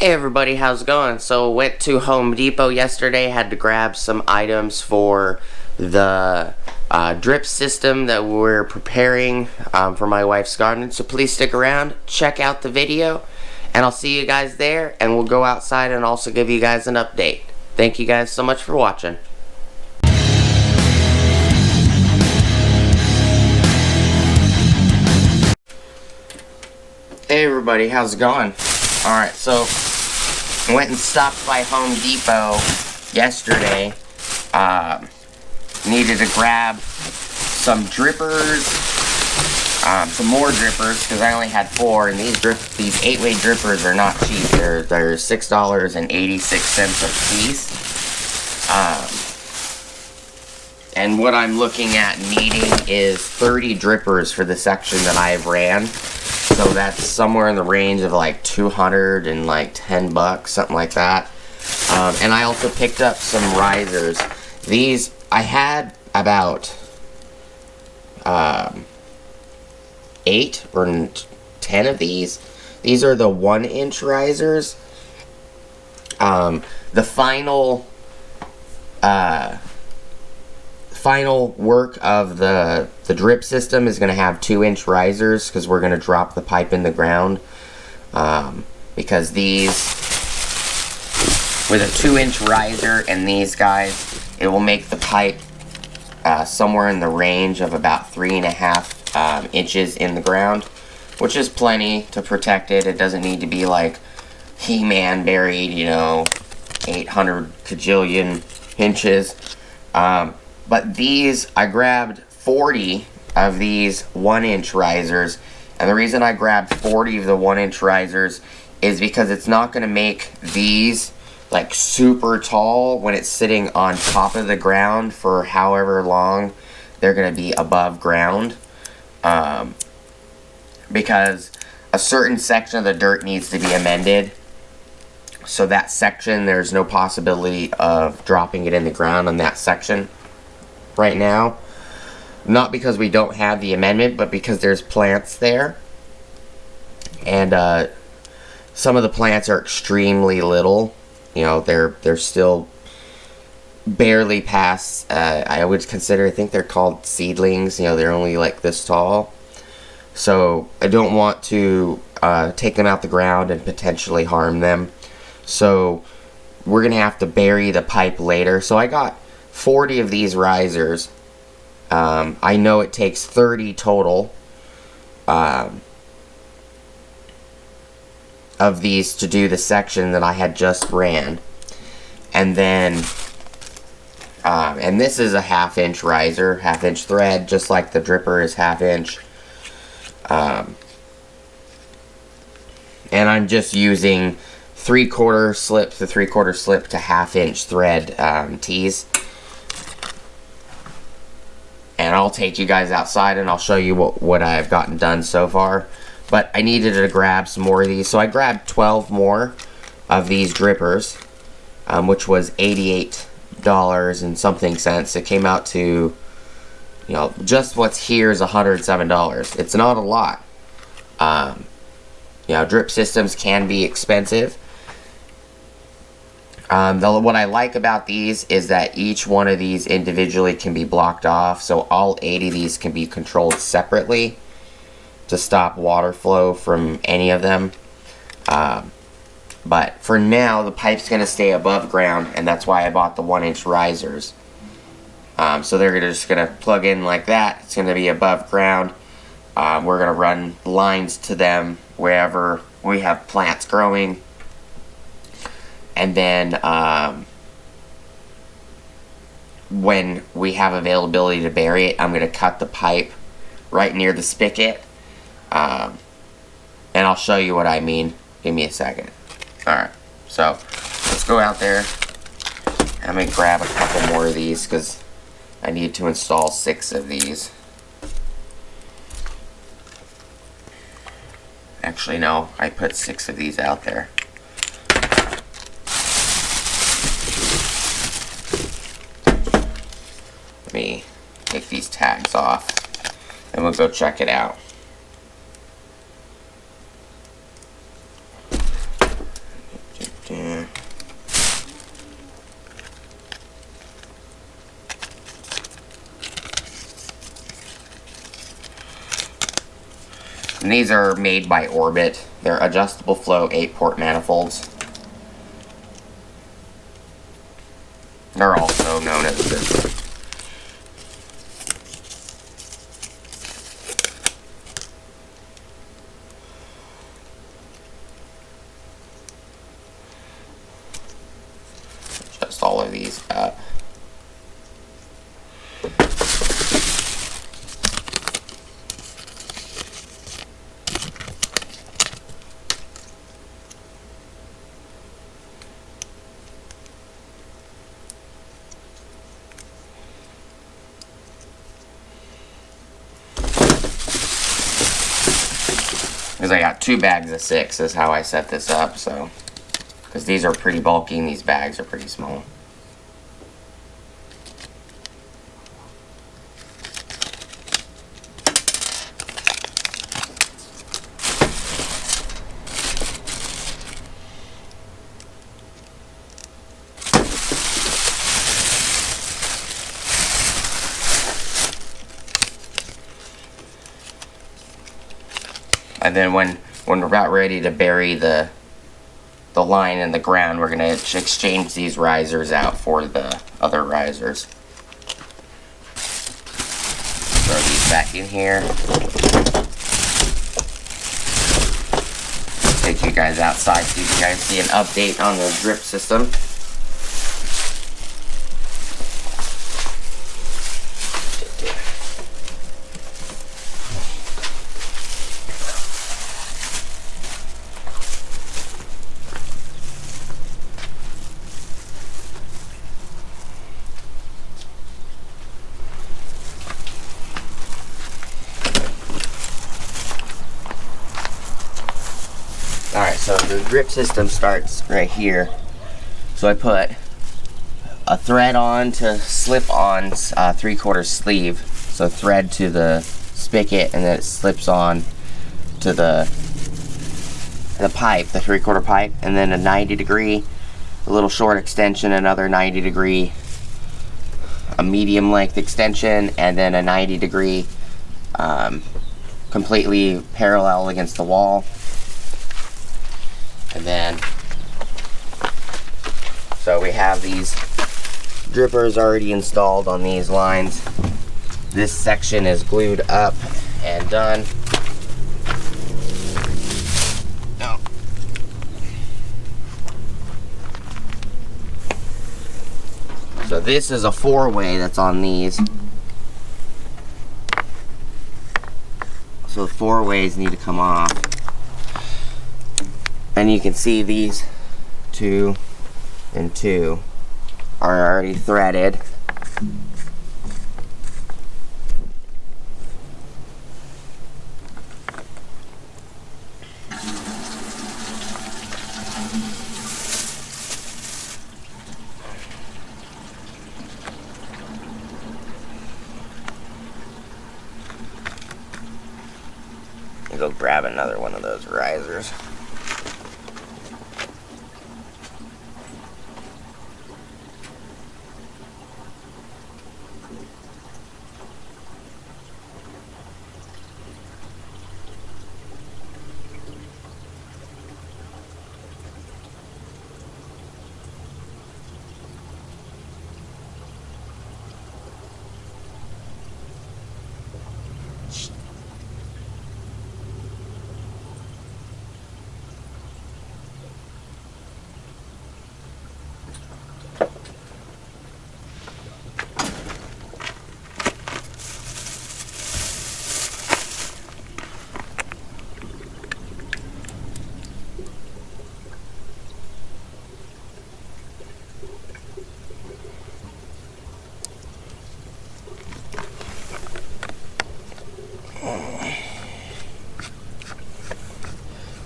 Hey everybody, how's it going? So went to Home Depot yesterday, had to grab some items for the drip system that we're preparing for my wife's garden. So please stick around, check out the video, and I'll see you guys there, and we'll go outside and also give you guys an update. Thank you guys so much for watching. Hey everybody, how's it going? Alright, so went and stopped by Home Depot yesterday. Needed to grab some drippers, some more drippers, because I only had 4, and these 8-way drippers are not cheap. They're $6.86 a piece. And what I'm looking at needing is 30 drippers for the section that I've ran. So that's somewhere in the range of like $210, something like that. And I also picked up some risers. These, I had about 8 or 10 of these. These are the 1-inch risers. The final work of the drip system is going to have 2-inch risers, because we're going to drop the pipe in the ground, because these, with a 2-inch riser and these guys, it will make the pipe somewhere in the range of about 3.5 inches in the ground, which is plenty to protect it. It doesn't need to be like He-Man buried, 800 kajillion inches. But these, I grabbed 40 of these 1-inch risers, and the reason I grabbed 40 of the 1-inch risers is because it's not going to make these like super tall when it's sitting on top of the ground for however long they're going to be above ground, because a certain section of the dirt needs to be amended. So that section, there's no possibility of dropping it in the ground on that section right now, not because we don't have the amendment, but because there's plants there, and some of the plants are extremely little. They're still barely past, I would consider, I think they're called seedlings. They're only like this tall, so I don't want to take them out the ground and potentially harm them. So we're gonna have to bury the pipe later. So I got 40 of these risers. I know it takes 30 total of these to do the section that I had just ran. And then, and this is a 1/2-inch riser, 1/2-inch thread, just like the dripper is 1/2-inch. And I'm just using 3/4 slip to 3/4 slip to 1/2-inch thread tees. And I'll take you guys outside and I'll show you what I've gotten done so far. But I needed to grab some more of these, so I grabbed 12 more of these drippers, which was $88 and something cents. It came out to, just what's here is $107. It's not a lot. Drip systems can be expensive. What I like about these is that each one of these individually can be blocked off, so all 8 of these can be controlled separately to stop water flow from any of them. But for now, the pipe's going to stay above ground, and that's why I bought the 1-inch risers. So they're just going to plug in like that. It's going to be above ground. We're going to run lines to them wherever we have plants growing. And then when we have availability to bury it, I'm going to cut the pipe right near the spigot. And I'll show you what I mean. Give me a second. Alright, so let's go out there. I'm going to grab a couple more of these because I need to install 6 of these. Actually, no, I put 6 of these out there. Let me take these tags off and we'll go check it out. And these are made by Orbit. They're adjustable flow 8-port manifolds. They're also known as this. Adjust all of these up. Because I got 2 bags of 6 is how I set this up, so because these are pretty bulky and these bags are pretty small. And then when we're about ready to bury the line in the ground, we're going to exchange these risers out for the other risers. Throw these back in here. Take you guys outside so you guys see an update on the drip system. Alright, so the grip system starts right here. So I put a thread on to slip on 3/4 sleeve. So thread to the spigot and then it slips on to the pipe, the 3/4 pipe, and then a 90-degree, a little short extension, another 90-degree, a medium length extension, and then a 90-degree completely parallel against the wall. And then, so we have these drippers already installed on these lines. This section is glued up and done. No. So this is a 4-way that's on these. So the 4-ways need to come off. And you can see these 2 and 2 are already threaded. I'll go grab another one of those risers.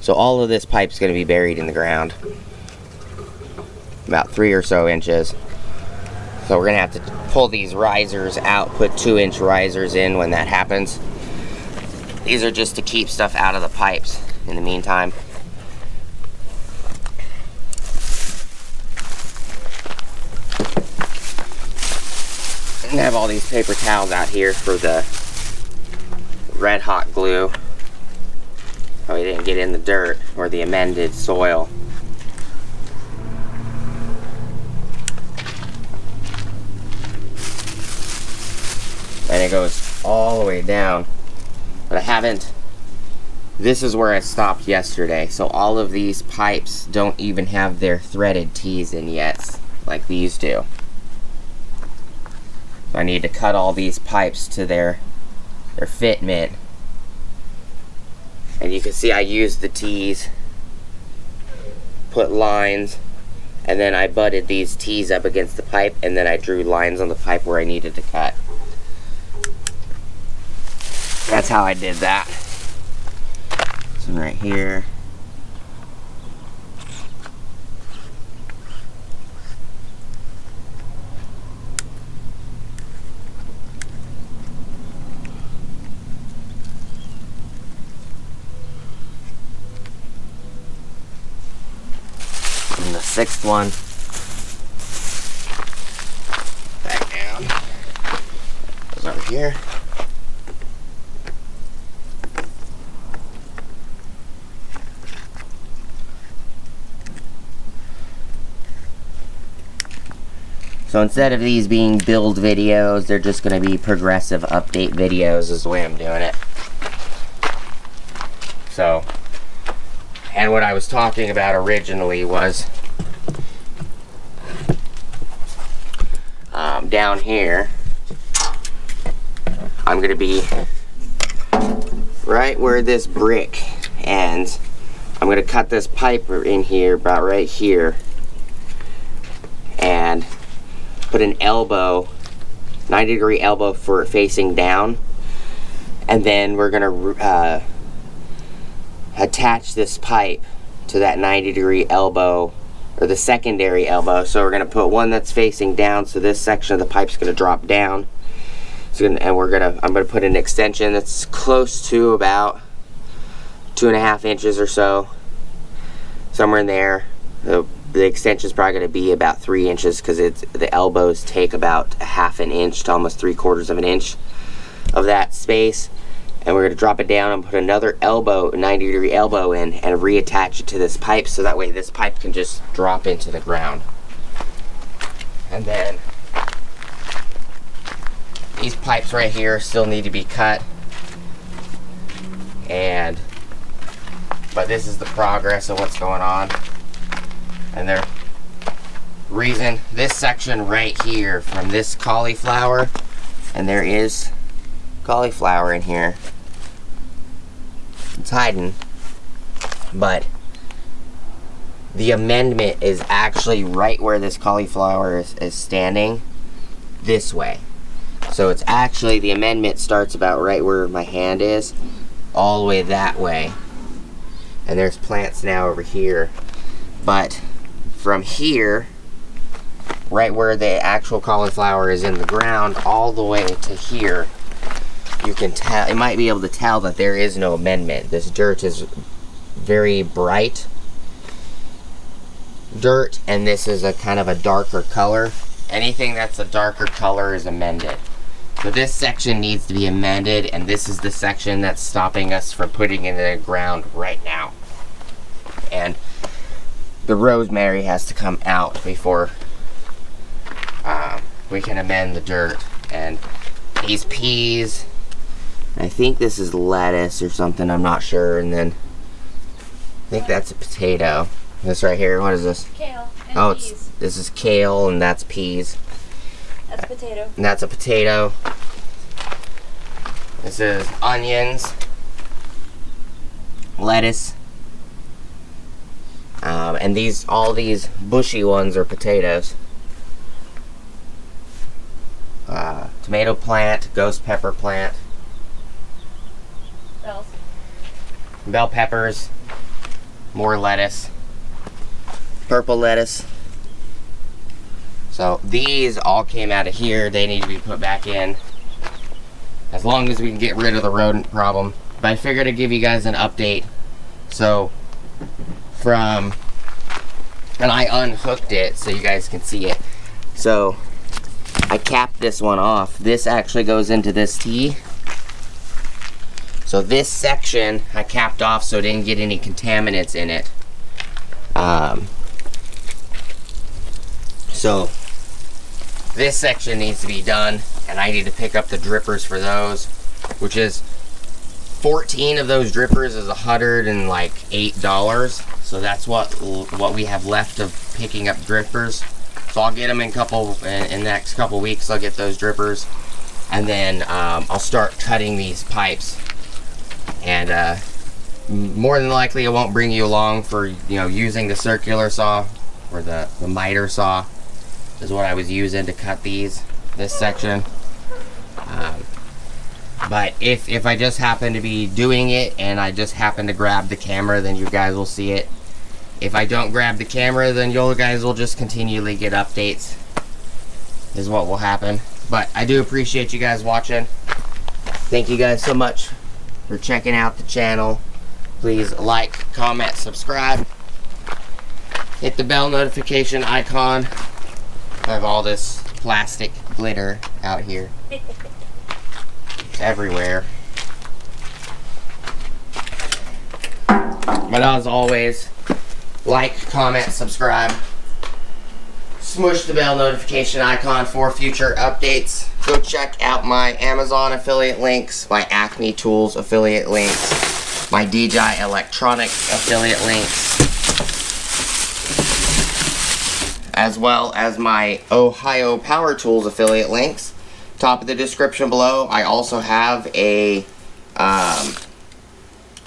So all of this pipe's going to be buried in the ground, about 3 or so inches. So we're going to have to pull these risers out, put 2-inch risers in when that happens. These are just to keep stuff out of the pipes in the meantime. And I have all these paper towels out here for the red hot glue. so we didn't get in the dirt or the amended soil. And it goes all the way down. But I haven't, this is where I stopped yesterday. So all of these pipes don't even have their threaded tees in yet, like these do. So I need to cut all these pipes to their fitment. And you can see I used the tees, put lines, and then I butted these tees up against the pipe, and then I drew lines on the pipe where I needed to cut. That's how I did that. This one right here. And the sixth one. Back down. Goes over here. So instead of these being build videos, they're just going to be progressive update videos is the way I'm doing it. So, and what I was talking about originally was down here, I'm going to be right where this brick ends. I'm going to cut this pipe in here, about right here, and put an elbow, 90-degree elbow for it facing down, and then we're gonna attach this pipe to that 90-degree elbow, or the secondary elbow. So we're gonna put one that's facing down, so this section of the pipe's gonna drop down. So and I'm gonna put an extension that's close to about 2.5 inches or so, somewhere in there. The extension is probably going to be about 3 inches because the elbows take about 1/2 inch to almost 3/4 of an inch of that space. And we're going to drop it down and put another elbow, 90-degree elbow in, and reattach it to this pipe, so that way this pipe can just drop into the ground. And then these pipes right here still need to be cut. But this is the progress of what's going on. And the reason this section right here from this cauliflower, and there is cauliflower in here, it's hiding, but the amendment is actually right where this cauliflower is standing, this way. So it's actually, the amendment starts about right where my hand is, all the way that way. And there's plants now over here, but from here, right where the actual cauliflower is in the ground, all the way to here, you can tell, you might be able to tell that there is no amendment. This dirt is very bright dirt, and this is a kind of a darker color. Anything that's a darker color is amended. So this section needs to be amended, and this is the section that's stopping us from putting it in the ground right now. And the rosemary has to come out before we can amend the dirt. And these peas, I think this is lettuce or something, I'm not sure. And then I think that's a potato. This right here, what is this? Kale and peas. This is kale, and that's peas. That's potato. And that's a potato. This is onions, lettuce. And all these bushy ones are potatoes. Tomato plant, ghost pepper plant. Bells. Bell peppers, more lettuce, purple lettuce. So these all came out of here. They need to be put back in, as long as we can get rid of the rodent problem. But I figured I'd give you guys an update. So and I unhooked it so you guys can see it. So I capped this one off. This actually goes into this tee. So So this section I capped off so it didn't get any contaminants in it. So this section needs to be done, and I need to pick up the drippers for those, which is 14 of those drippers is $108. So that's what we have left of picking up drippers. So I'll get them in the next couple weeks. I'll get those drippers, and then I'll start cutting these pipes. And more than likely, it won't bring you along for using the circular saw, or the miter saw is what I was using to cut this section. But if I just happen to be doing it and I just happen to grab the camera, then you guys will see it. If I don't grab the camera, then you guys will just continually get updates, is what will happen. But I do appreciate you guys watching. Thank you guys so much for checking out the channel. Please like, comment, subscribe. Hit the bell notification icon. I have all this plastic glitter out here. It's everywhere. But as always, like, comment, subscribe. Smush the bell notification icon for future updates. Go check out my Amazon affiliate links, my Acme Tools affiliate links, my DJI Electronics affiliate links, as well as my Ohio Power Tools affiliate links. Top of the description below, I also have a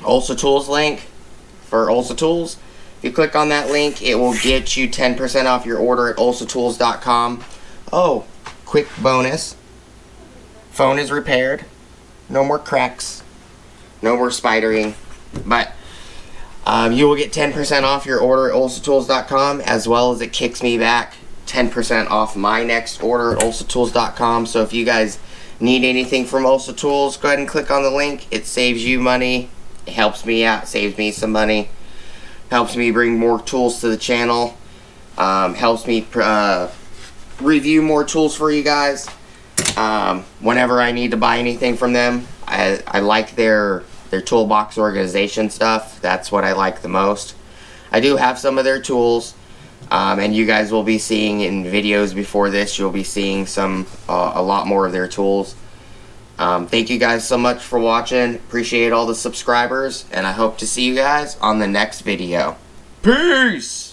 Ulsa Tools link for Ulsa Tools. If you click on that link, it will get you 10% off your order at ulsatools.com. Oh, quick bonus. Phone is repaired. No more cracks. No more spidering. But you will get 10% off your order at ulsatools.com, as well as it kicks me back 10% off my next order at ulsatools.com. So if you guys need anything from Ulsa Tools, go ahead and click on the link. It saves you money. It helps me out. Saves me some money. Helps me bring more tools to the channel. Helps me review more tools for you guys. Whenever I need to buy anything from them, I like their toolbox organization stuff. That's what I like the most. I do have some of their tools, and you guys will be seeing in videos before this, you'll be seeing a lot more of their tools. Thank you guys so much for watching. Appreciate all the subscribers, and I hope to see you guys on the next video. Peace!